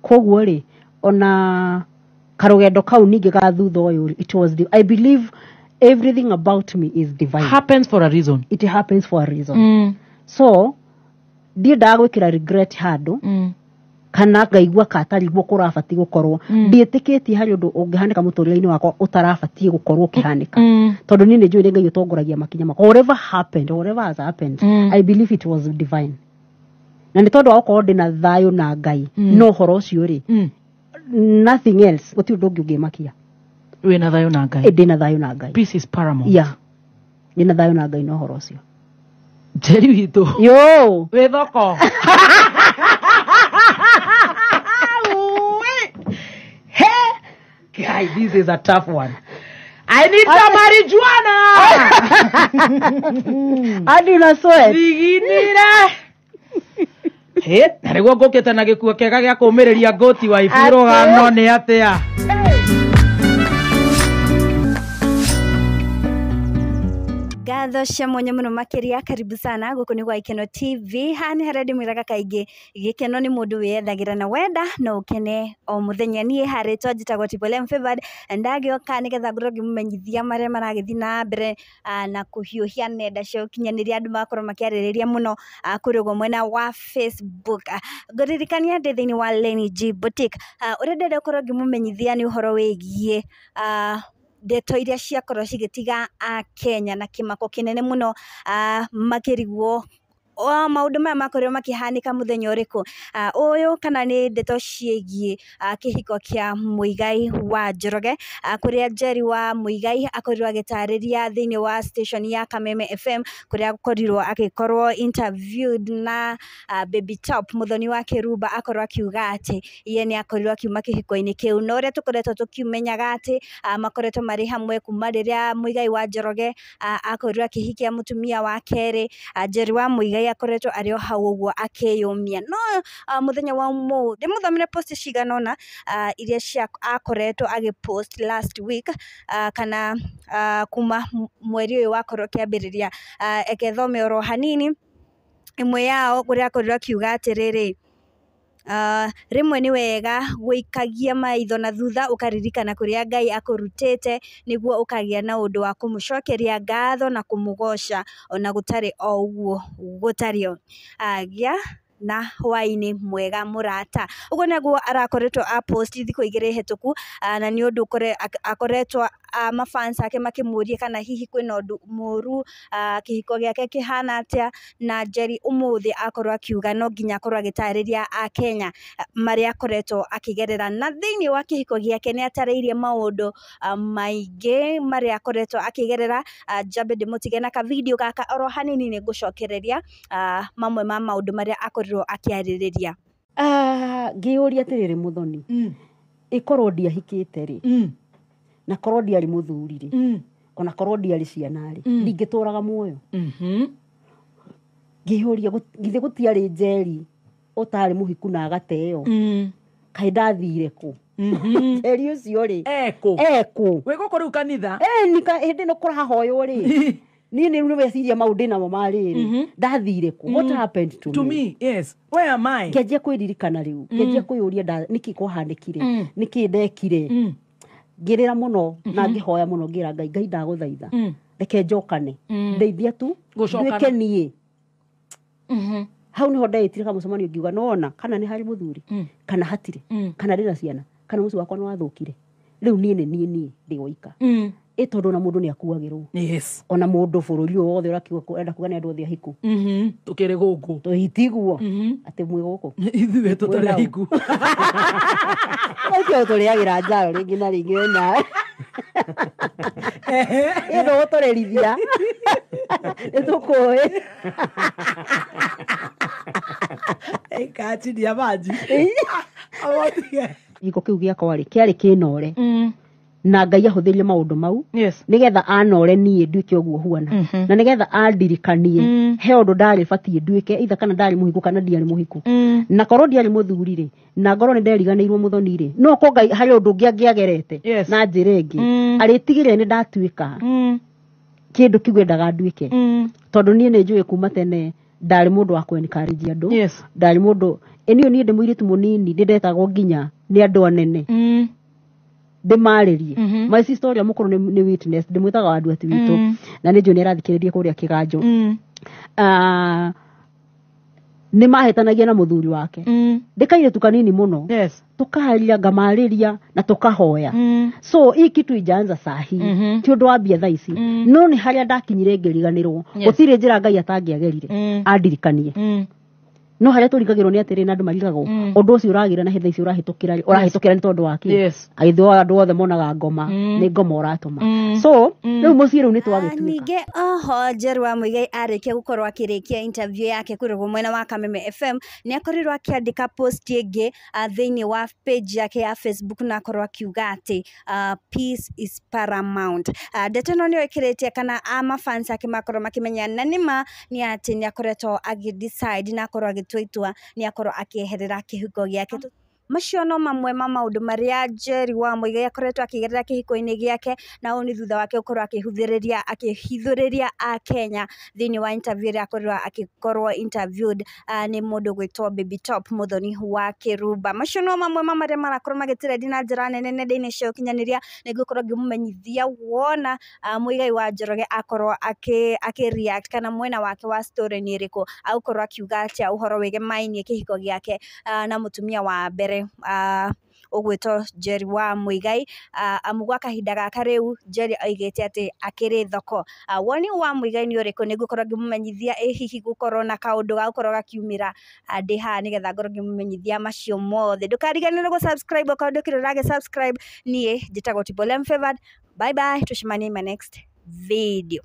koguo ri ona karugendo kau ningi ga thutha uyu it was I believe everything about me is divine. Happens for a reason. It happens for a reason. So ndi ndagwikira regret handu kana ngaigua katari gwo kurabati gukorwo ndietikitie hari undu ungihanika muturire-ini wakwa utarabati gukorwo kihanika tondu ni njui ngai utongoragia makinya makwa whatever has happened I believe it was divine na ni tondu akorwo ndina thayo na ngai no horo ucio ri nothing else guti undu ungimakia wina thayo na ngai ndina thayo na ngai peace is paramount ndina thayo na ngai no horo ucio Njeri witu yo we thoko Guy, this is a tough one. I need some marijuana. Adi na sweat. Biginira. He, narigwo ngukite na gikuo kega gya kumireria ngoti wa ifiro gano ni atia. Gatho cia mwanya muno makiria karibu sana guku ni gwa Ikeno TV hani haredi mwiraga kaingi gikeno ni mundu wiyethagira na wenda no ukene o muthenya nie haritwa njitagwo Tipolem Favored ndagioka nigetha ngurogi mumenyithia mare maragithii na mbere na kuhiuhia nenda cia ukinyaniria andu makorwo makiaririria muno kuri go mwena wa Facebook nguririkania ndi thiini wa Lenny G Boutique uria ndenda ukorwo ngimumenyithia ni uhoro wigie ndeto iria ciakorwo cigitiga Kenya na kimako kinene muno makirigwo maundu maya makorwo makihanika muthenya uriku uyu kana ni ndeto ciegie kihiko kia Muigai wa Njoroge kuria Njeri wa Muigai akorirwo agitariria thiini wa station ya Kameme FM kuria akorirwo agikorwo interviewed na Baby Top muthoni wa Kiruba akorwo akiuga ati ye ni akorirwo akiuma kihiko-ini kiu no ria tukoretwo tukimenyaga ati makoretwo mari hamwe kuma riria Muigai wa Njoroge akorirwo akihikia mutumia wa keri Njeri wa Muigai akoretwo ario hau uguo akiyumia no muthenya wa umuthi muthomire post ciganona iria cia akoretwo agipost last week kana kuma mweri uyu wakorwo kiambiriria ekethome oro hanini imwe yao kuria akorirwo akiuga atiriri rimwe ni wega guikagia maitho na thutha ukaririkana kuria Ngai akurutite niguo ukagia na undu wa kumucokeria ngatho na kumugoca ona gutari o uguo gutario agia na hwaini mwega murata ugo neguo arakoretwo post thiku igire hetuku na ni undu akoretwo mafans ake makimuria kana hihi kwina undu muru kihiko giake kihana atia na Njeri umuthi akorwo akiuga no nginya akorwo agitariria Kenya maria akoretwo akigerera na thiini wa kihiko giake ni atariirie maundu maingi maria akoretwo akigerera jambe ndimutige na ka video gaka oro hanini ni ngucokereria mamwe ma maundu maria akorirwo akiaririria ngiuria atiriri muthoni ikorwo ndiahikite ri na korwo ndiari muthuri ri ona korwo ndiari ciana ri ndingituraga muoyo ngiuria githe gutiari Njeri utari muhiku na agateo kai ndathire ku Njeri ucio ri eku we goko riu kanitha nika hindi no kurahoyo ri nini nimeciria maundu namo mariri ndathire ku what happened to me yes where am I ngeje kwiririkana riu ngeje kuyuria niki kwahandikire niki ndekire ngirira muno na ngihoya muno ngira Ngai ndaguthaitha reke njokane ndeithia tu ndwike nie hau niho ndaitire kamucemanio ngiuga nona kana ni hari muthuri kana hatire kana rina ciana kana muci wakwa ni wathukire riu nie ndi goika tondu na mundu ni akuagirwo yes ona mundu bururi wothe urakiuga enda kuga ni andu othe hiku tukire guku tuhitiguo ati mwi guku ithuwe tutari hiku Oke turiagira njaro ringi na ringi na ino utorerithia nitukuwi ekati dia maji iko kiu giakwa ri kiari kinore na Ngai ahuthirie maundu mau nigetha anore nie nduike uguo huana na nigetha andirikanie he undu ndari batie nduike itha kana ndari muhiku kana ndiari muhiku na korwo ndiari muthuri ri na ngoro ni nderiganirwo muthoni ri no ko Ngai hari undu ngiagerete na njirengi aritigire ni ndatuika kindu kigwendaga nduike tondu nie ni njui kuma tene ndari mundu wa kwenikarijia andu Yes. ndari mundu enio ni ndimwiritu munini ndetagwo nginya ni andu anene ndimaririe my sister uria mukuru ni witness ndimwitaga andu ati witu na ni njoni arathikiririe kuria kiganjo ni mahitanagia na muthuri wake ndikaire tukanini muno Yes. tukaharia ngamariria na tukahoya so hii kitu ijaanza sahi ti undu wa bia thaici no ni haria ndakinyire ngiriganirwo gutire njira Ngai atangiagerire andirikanie no haria turigagirwo ni atiri na andu marigagwo undu ucio uragira na hitha ici urahitukira ni tondu wake aitho andu othe monaga ngoma ni ngoma uratuma so riu mucii riu ni twagituika ninge oho Njeri wa Muigai arikia gukorwo akirikia interview yake kuri mwena wa Kameme FM ni akorirwo akiandika post ingi thiini wa page yake ya Facebook na akorwo akiuga ati peace is paramount. Ndeto no ni ikiritie kana fans ake makorwo makimenya na nima ni ati ni akoretwo agidecide na akorwo agitwitua ni akorwo akieherera kihiko giake. Macio no mamwe ma maundu maria Njeri wa Muigai akoretwo akigerera kihiko-ini giake na oni thutha wake ukorwo akihithuriria a Kenya thiini wa interview ria akorwo interviewed ni mundu gwitwo Baby Top Muthoni wa Kiruba. Macio no mamwe ma maria marakorwo magitirendi na njira nene nenda-ini cia ukinyaniria nigukorwo ngimumenyithia wona Muigai wa Njoroge akorwo react kana mwena wake wa story ni iriku akorwo akiuga atia uhoro wige mainie kihiko giake na mutumia wa mbere ugwito Njeri wa Muigai amugwa kahinda gaka riu Njeri aigite ati akiri thoko. Woni wa Muigai ni uriku nigukorwo ngimumenyithia hihi gukorwo na kaundu gakorwo gakiumira ndi ha nigetha ngorwo ngimumenyithia macio mothe. Ndukariganire gu subscribe ukaundu kirurage subscribe nie njitagwo Tibole Favored. Bye bye, tushimane in my next video.